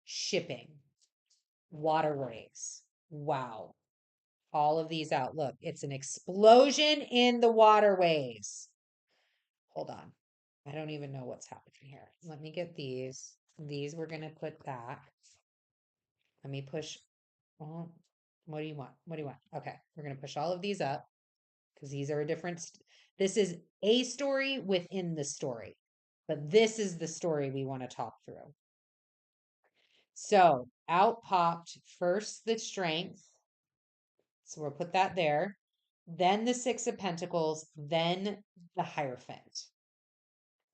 shipping, waterways. Wow. All of these out. Look, it's an explosion in the waterways. Hold on. I don't even know what's happening here. Let me get these. These we're going to put back. Let me push. Oh, what do you want? What do you want? Okay, we're going to push all of these up because these are a different. This is a story within the story, but this is the story we want to talk through. So out popped first the Strength. So we'll put that there. Then the Six of Pentacles, then the Hierophant,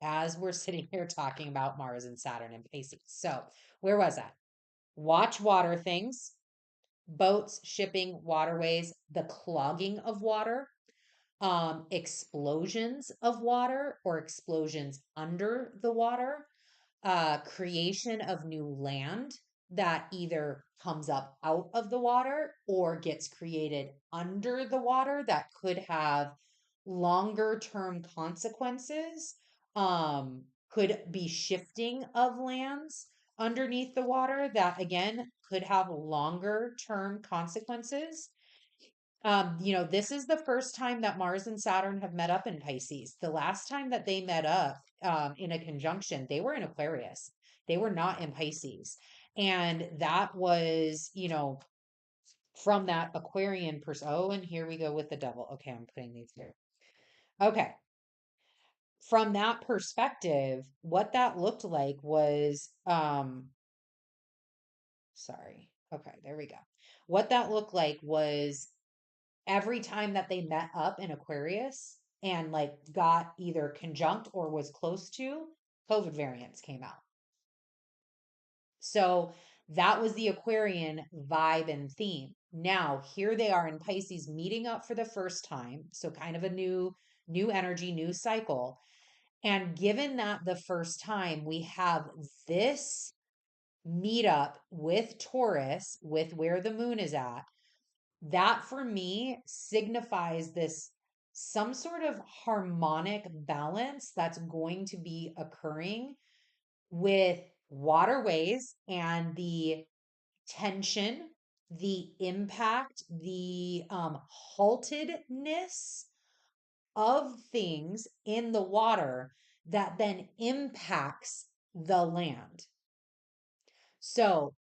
as we're sitting here talking about Mars and Saturn and Pisces. So where was that? Watch water things, boats, shipping, waterways, the clogging of water, explosions of water or explosions under the water, creation of new land that either comes up out of the water or gets created under the water that could have longer term consequences, could be shifting of lands underneath the water that again could have longer term consequences. This is the first time that Mars and Saturn have met up in Pisces. The last time that they met up in a conjunction, they were in Aquarius. They were not in Pisces. And that was, from that Aquarian person. Oh, and here we go with the devil. Okay, I'm putting these here. Okay. From that perspective, what that looked like was, sorry. Okay, there we go. What that looked like was every time that they met up in Aquarius and like got either conjunct or was close to, COVID variants came out. So that was the Aquarian vibe and theme. Now, here they are in Pisces meeting up for the first time. So kind of a new energy, new cycle. And given that the first time we have this meetup with Taurus, with where the moon is at, that for me signifies this some sort of harmonic balance that's going to be occurring with waterways and the tension, the impact, the haltedness of things in the water that then impacts the land. So,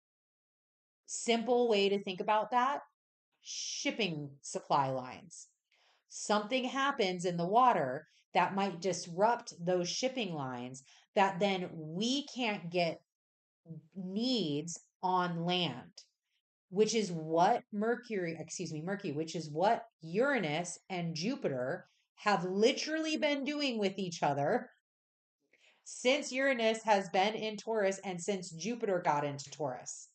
simple way to think about that: shipping supply lines. Something happens in the water that might disrupt those shipping lines that then we can't get needs on land, which is what Mercury, which is what Uranus and Jupiter have literally been doing with each other since Uranus has been in Taurus and since Jupiter got into Taurus.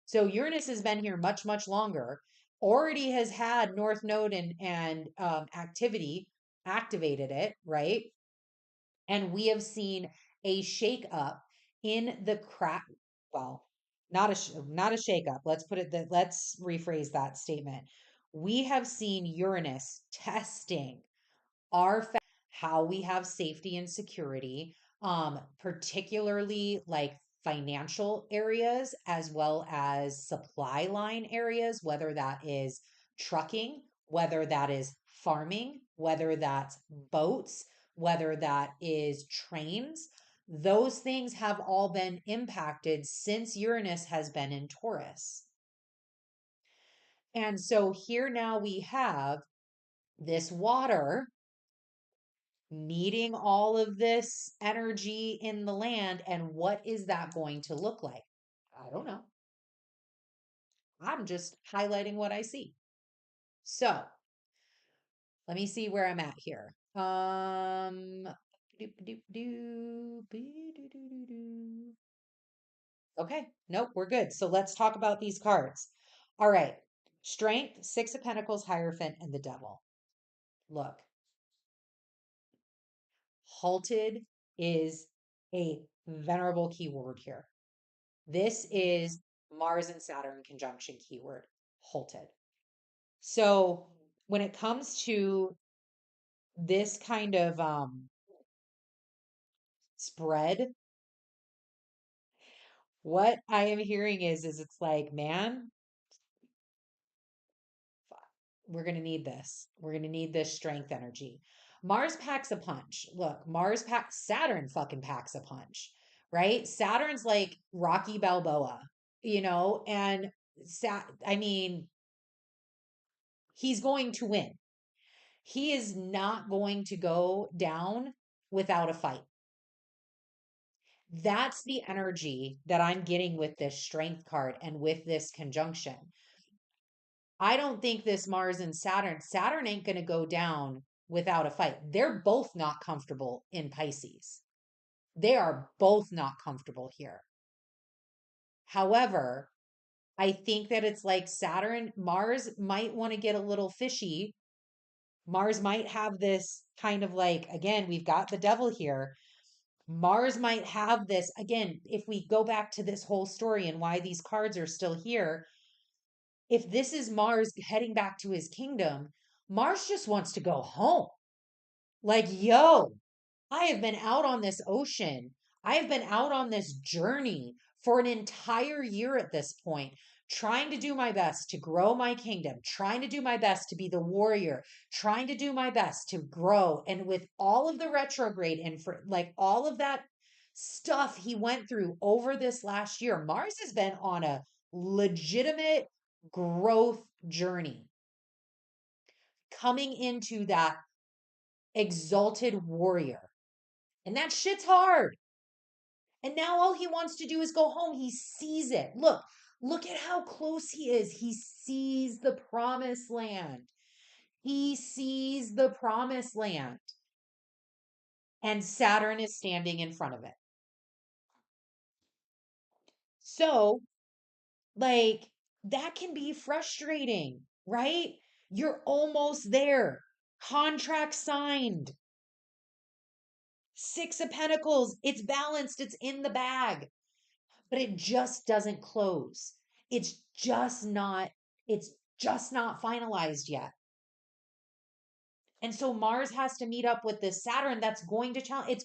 So Uranus has been here much, much longer, already has had North Node and activity, activated it, right? And we have seen a shake up in the crack. Well, not a shake up. Let's put it that. Let's rephrase that statement. We have seen Uranus testing our how we have safety and security, particularly like financial areas as well as supply line areas, whether that is trucking, whether that is farming, whether that's boats, whether that is trains. Those things have all been impacted since Uranus has been in Taurus. And so here now we have this water meeting all of this energy in the land. And what is that going to look like? I don't know. I'm just highlighting what I see. So let me see where I'm at here. Okay, nope, we're good. So let's talk about these cards. All right. Strength, Six of Pentacles, Hierophant, and the Devil. Look, halted is a venerable keyword here. This is Mars and Saturn conjunction keyword, halted. So when it comes to this kind of spread, what I am hearing is it's like, man, we're going to need this. We're going to need this strength energy. Mars packs a punch. Look, Saturn fucking packs a punch, right? Saturn's like Rocky Balboa, and I mean, he's going to win. He is not going to go down without a fight. That's the energy that I'm getting with this strength card and with this conjunction. I don't think this Mars and Saturn ain't going to go down without a fight. They're both not comfortable in Pisces. They are both not comfortable here. However, I think that it's like Mars might want to get a little fishy. Mars might have this kind of like, again, we've got the devil here. Mars might have this, again, if we go back to this whole story and why these cards are still here, if this is Mars heading back to his kingdom, Mars just wants to go home. Like, yo, I have been out on this ocean. I have been out on this journey for an entire year at this point, trying to do my best to grow my kingdom, trying to do my best to be the warrior, trying to do my best to grow. And with all of the retrograde and for like all of that stuff he went through over this last year, Mars has been on a legitimate growth journey, coming into that exalted warrior. And that shit's hard. And now all he wants to do is go home. He sees it. Look at how close he is. He sees the promised land. He sees the promised land. And Saturn is standing in front of it. So, like, that can be frustrating, right? You're almost there. Contract signed. Six of Pentacles. It's balanced. It's in the bag. But it just doesn't close. It's just not, it's just not finalized yet. And so Mars has to meet up with this Saturn that's going to challenge,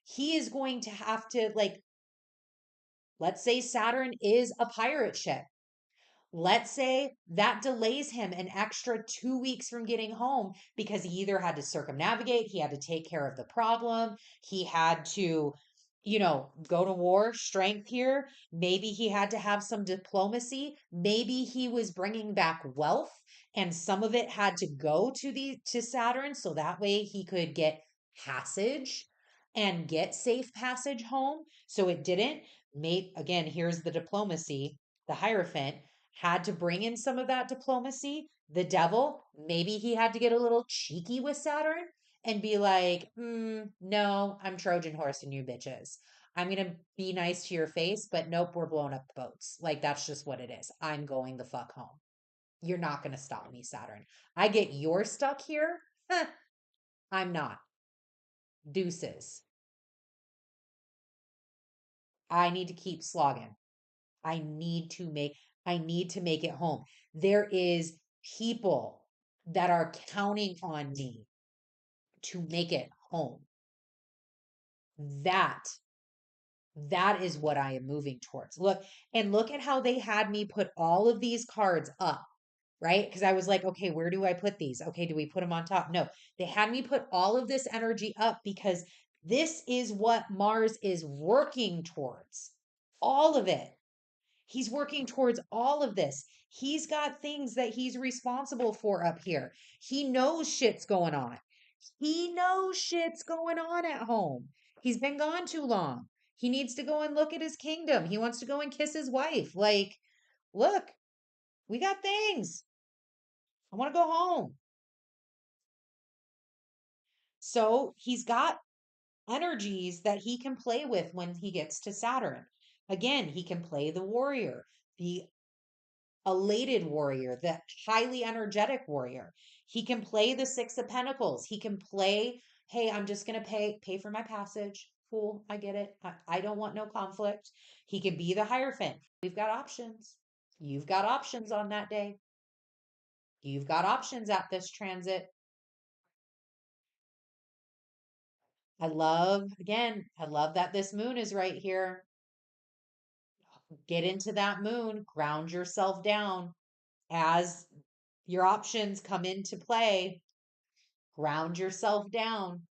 he is going to have to, like, let's say Saturn is a pirate ship. Let's say that delays him an extra 2 weeks from getting home because he either had to circumnavigate, he had to take care of the problem, he had to, go to war, strength here. Maybe he had to have some diplomacy. Maybe he was bringing back wealth and some of it had to go to Saturn so that way he could get passage and get safe passage home. So it didn't. Again, here's the diplomacy. The Hierophant had to bring in some of that diplomacy. The devil, maybe he had to get a little cheeky with Saturn and be like, no, I'm Trojan horsing you bitches. I'm going to be nice to your face, but nope, we're blowing up the boats. Like, that's just what it is. I'm going the fuck home. You're not going to stop me, Saturn. I get you're stuck here. I'm not. Deuces. I need to keep slogging. I need to make it home. There is people that are counting on me to make it home. That that is what I am moving towards. Look at how they had me put all of these cards up, right? Because I was like, okay, where do I put these? Okay, do we put them on top? No, they had me put all of this energy up because this is what Mars is working towards. All of it. He's working towards all of this. He's got things that he's responsible for up here. He knows shit's going on. He knows shit's going on at home. He's been gone too long. He needs to go and look at his kingdom. He wants to go and kiss his wife. Like, look, We got things. I want to go home. So he's got energies that he can play with when he gets to Saturn. Again, he can play the warrior, the elated warrior, the highly energetic warrior. He can play the Six of Pentacles. He can play, hey, I'm just going to pay for my passage. Cool, I get it. I don't want no conflict. He can be the Hierophant. We've got options. You've got options on that day. You've got options at this transit. I love that this moon is right here. Get into that moon, ground yourself down as your options come into play. Ground yourself down,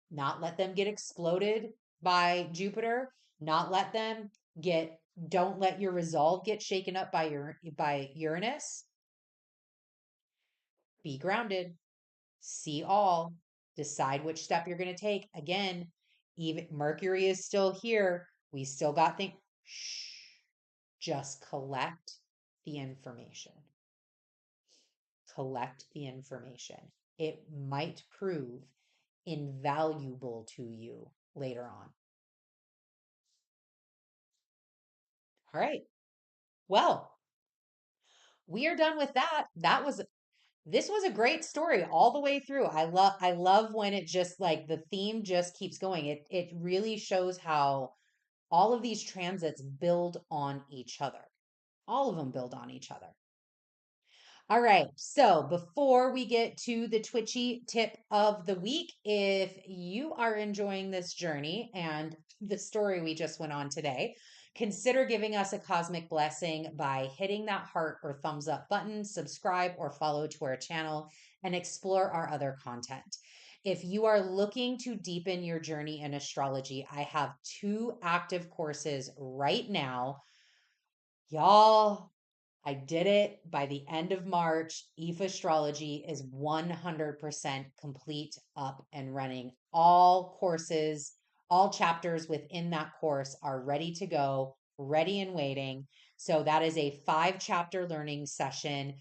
not let them get exploded by Jupiter, not let them get, don't let your resolve get shaken up by Uranus. Be grounded, see all, decide which step you're going to take. Again, even Mercury is still here. We still got things. Shh. Just collect the information. Collect the information. It might prove invaluable to you later on. All right. Well, we are done with that. This was a great story all the way through. I love when it just like the theme just keeps going. It really shows how all of these transits build on each other. All of them build on each other. All right. So before we get to the twitchy tip of the week, if you are enjoying this journey and the story we just went on today, consider giving us a cosmic blessing by hitting that heart or thumbs up button, subscribe or follow to our channel, and explore our other content. If you are looking to deepen your journey in astrology, I have 2 active courses right now. Y'all, I did it by the end of March. EVE Astrology is 100% complete, up and running. All courses, all chapters within that course are ready to go, ready and waiting. So that is a 5 chapter learning session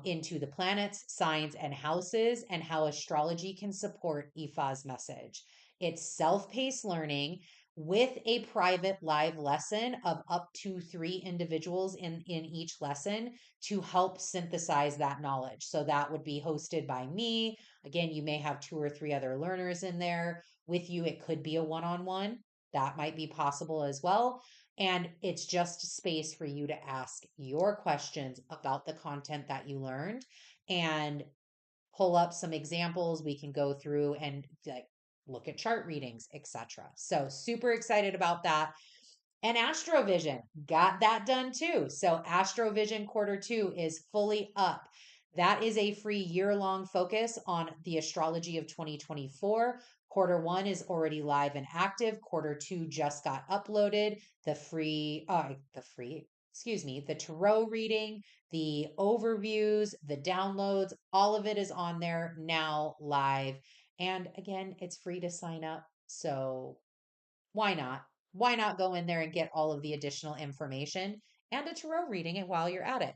into the planets, signs, and houses, and how astrology can support IFA's message. It's self-paced learning with a private live lesson of up to 3 individuals in each lesson to help synthesize that knowledge. So that would be hosted by me. Again, you may have 2 or 3 other learners in there with you. It could be a one-on-one. That might be possible as well. And it's just space for you to ask your questions about the content that you learned and pull up some examples. We can go through and like look at chart readings, etc. So super excited about that. And Astrovision got that done too. So Astrovision Q2 is fully up. That is a free year-long focus on the astrology of 2024. Q1 is already live and active. Q2 just got uploaded. The tarot reading, the overviews, the downloads, all of it is on there now live. And again, it's free to sign up. So why not? Why not go in there and get all of the additional information and a tarot reading it while you're at it?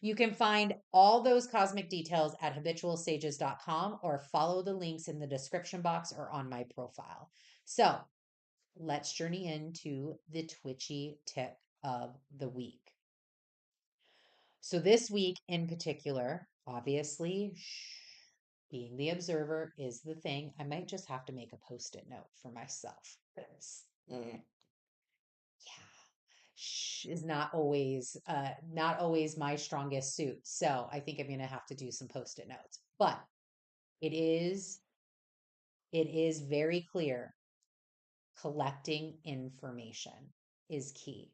You can find all those cosmic details at habitualsages.com or follow the links in the description box or on my profile. So let's journey into the twitchy tip of the week. So this week in particular, obviously, being the observer is the thing. I might just have to make a post-it note for myself. Yeah, is not always my strongest suit. So I think I'm gonna have to do some post-it notes. But it is very clear collecting information is key.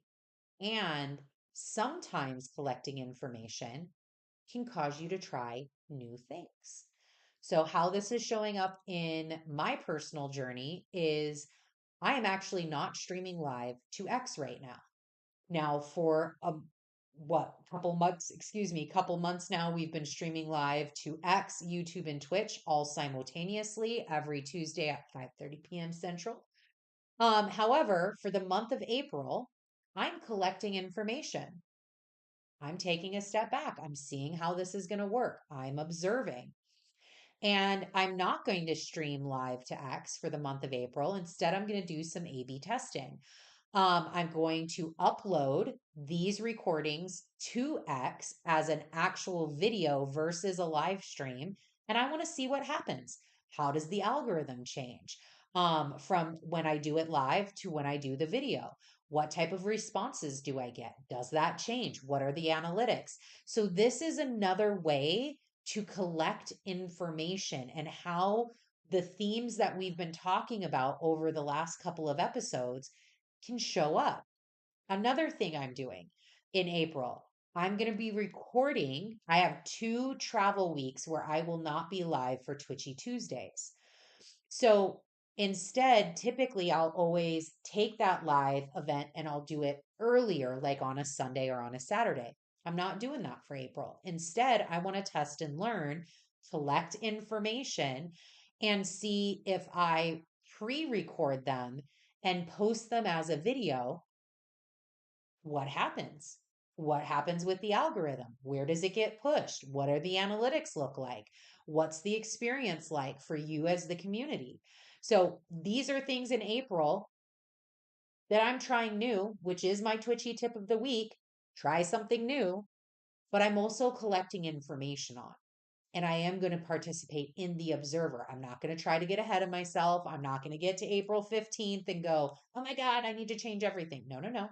And sometimes collecting information can cause you to try new things. So, how this is showing up in my personal journey is I am actually not streaming live to X right now. Now, for couple months now, we've been streaming live to X, YouTube, and Twitch all simultaneously every Tuesday at 5:30 p.m. Central. However, for the month of April, I'm collecting information. I'm taking a step back. I'm seeing how this is going to work. I'm observing. And I'm not going to stream live to X for the month of April. Instead, I'm going to do some A/B testing. I'm going to upload these recordings to X as an actual video versus a live stream. And I want to see what happens. How does the algorithm change from when I do it live to when I do the video? What type of responses do I get? Does that change? What are the analytics? So, this is another way to collect information and how the themes that we've been talking about over the last couple of episodes can show up. Another thing I'm doing in April, I'm going to be recording. I have 2 travel weeks where I will not be live for Twitchy Tuesdays. So instead, typically I'll always take that live event and I'll do it earlier, like on a Sunday or on a Saturday. I'm not doing that for April. Instead, I want to test and learn, collect information, and see if I pre record them and post them as a video, what happens? What happens with the algorithm? Where does it get pushed? What are the analytics look like? What's the experience like for you as the community? So these are things in April that I'm trying new, which is my Twitchy tip of the week. Try something new, but I'm also collecting information on. And I am going to participate in the observer. I'm not going to try to get ahead of myself. I'm not going to get to April 15th and go, oh my God, I need to change everything. No, no, no.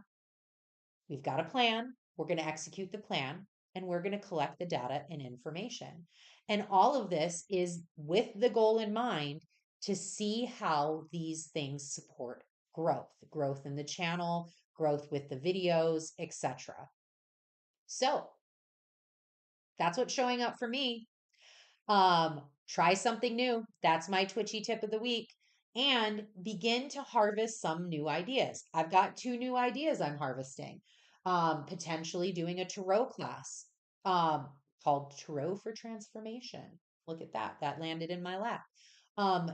We've got a plan. We're going to execute the plan and we're going to collect the data and information. And all of this is with the goal in mind to see how these things support growth in the channel, growth with the videos, etc. So that's what's showing up for me. Try something new. That's my Twitchy tip of the week. And begin to harvest some new ideas. I've got 2 new ideas I'm harvesting. Potentially doing a tarot class called Tarot for Transformation. Look at that. That landed in my lap. Um,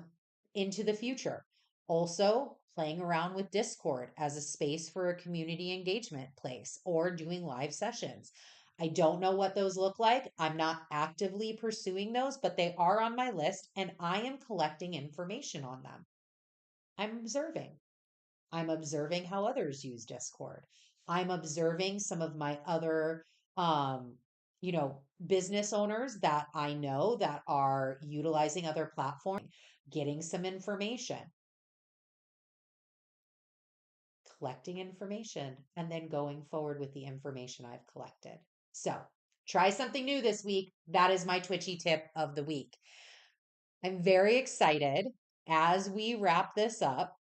into the future. Also, playing around with Discord as a space for a community engagement place or doing live sessions. I don't know what those look like. I'm not actively pursuing those, but they are on my list and I am collecting information on them. I'm observing. I'm observing how others use Discord. I'm observing some of my other, um, business owners that I know that are utilizing other platforms, getting some information, collecting information, and then going forward with the information I've collected. So try something new this week. That is my Twitchy tip of the week. I'm very excited as we wrap this up.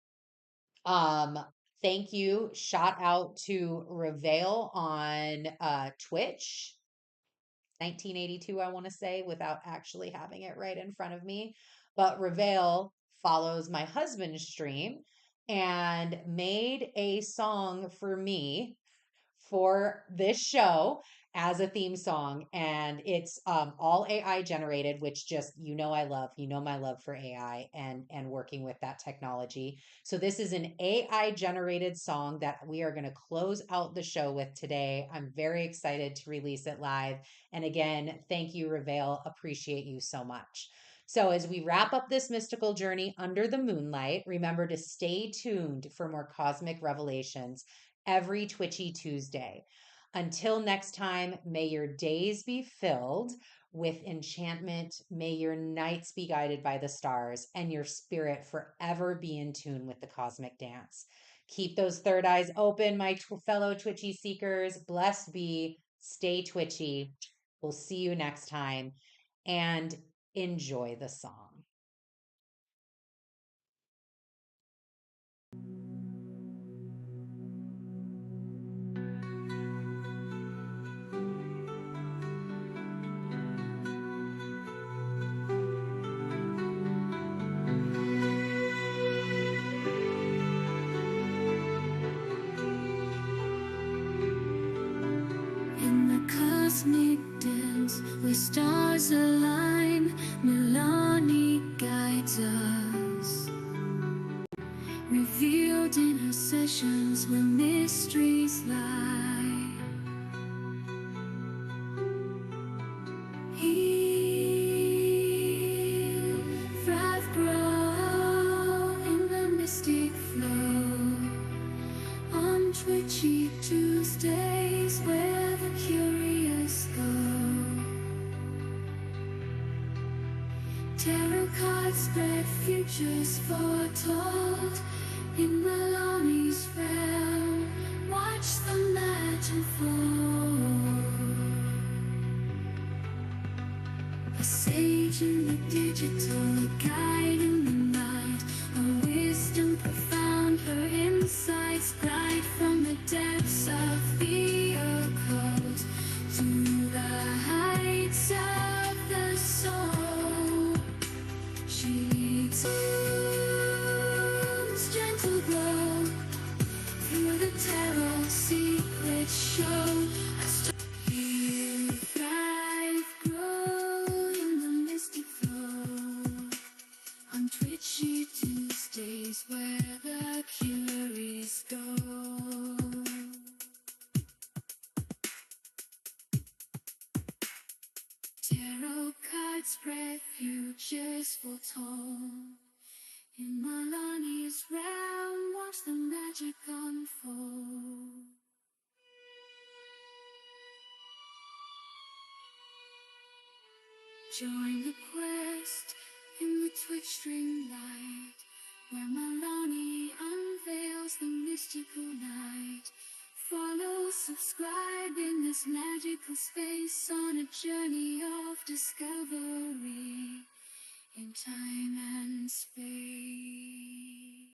Um, Thank you. Shout out to Reveal on Twitch. 1982, I want to say, without actually having it right in front of me. But Reveal follows my husband's stream and made a song for me for this show as a theme song. And it's all AI generated, which just, I love, my love for AI and working with that technology. So this is an AI generated song that we are going to close out the show with today. I'm very excited to release it live. And again, thank you, Reveal. Appreciate you so much. So, as we wrap up this mystical journey under the moonlight, remember to stay tuned for more cosmic revelations every Twitchy Tuesday. Until next time, may your days be filled with enchantment. May your nights be guided by the stars and your spirit forever be in tune with the cosmic dance. Keep those third eyes open, my fellow Twitchy seekers. Blessed be. Stay twitchy. We'll see you next time and enjoy the song. In the cosmic dance, where stars align, Milani guides us. Revealed in her sessions where mysteries lie. cards spread futures foretold. In Maloney's realm, watch the magic unfold. A sage in the digital, a guide in the night, her wisdom profound, her insights guide from the depths of the occult to the heights of the soul. She leads moon's gentle glow through the tarot secret show. You thrive, grow in the mystic flow on Twitchy Tuesdays, where the curious go. Tarot cards spread futures foretold. In Maloney's realm, watch the magic unfold. Join the quest in the Twitch stream light, where Maloney unveils the mystical night. Follow, subscribe in this magical space on a journey of discovery in time and space.